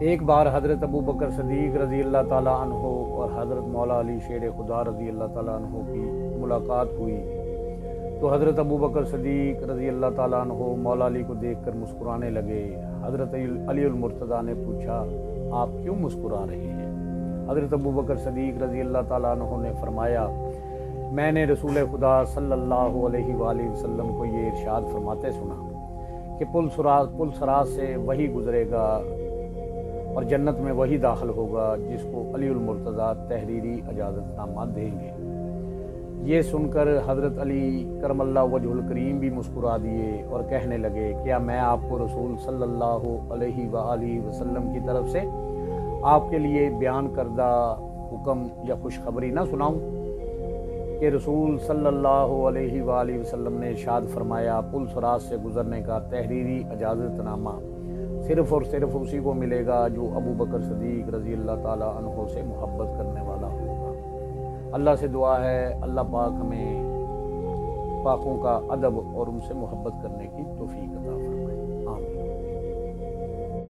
ایک بار حضرت ابو بکر صدیق رضی اللہ تعالیٰ عنہ اور حضرت مولا علی شیر خدا رضی اللہ تعالیٰ عنہ کی ملاقات ہوئی تو حضرت ابو بکر صدیق رضی اللہ تعالیٰ عنہ مولا علی کو دیکھ کر مسکرانے لگے۔ حضرت علی المرتضیٰ نے پوچھا، آپ کیوں مسکرا رہے ہیں؟ حضرت ابو بکر صدیق رضی اللہ تعالیٰ عنہ نے فرمایا، میں نے رسول خدا صلی اللہ علیہ وآلہ وسلم کو یہ ارشاد فرماتے سنا کہ پل صراط سے وہی گزرے گا اور جنت میں وہی داخل ہوگا جس کو علی المرتضیٰ تحریری اجازت نامہ دیں گے۔ یہ سن کر حضرت علی کرم اللہ وجہ الکریم بھی مسکرا دیے اور کہنے لگے، کیا میں آپ کو رسول صلی اللہ علیہ وآلہ وسلم کی طرف سے آپ کے لیے بیان کردہ حکم یا خوشخبری نہ سناؤں کہ رسول صلی اللہ علیہ وآلہ وسلم نے ارشاد فرمایا، پل صراط سے گزرنے کا تحریری اجازت نامہ صرف اور صرف اسی کو ملے گا جو ابو بکر صدیق رضی اللہ تعالیٰ عنہ سے محبت کرنے والا ہوگا۔ اللہ سے دعا ہے اللہ پاک ہمیں پاکوں کا ادب اور ان سے محبت کرنے کی توفیق عطا فرمائے، آمین۔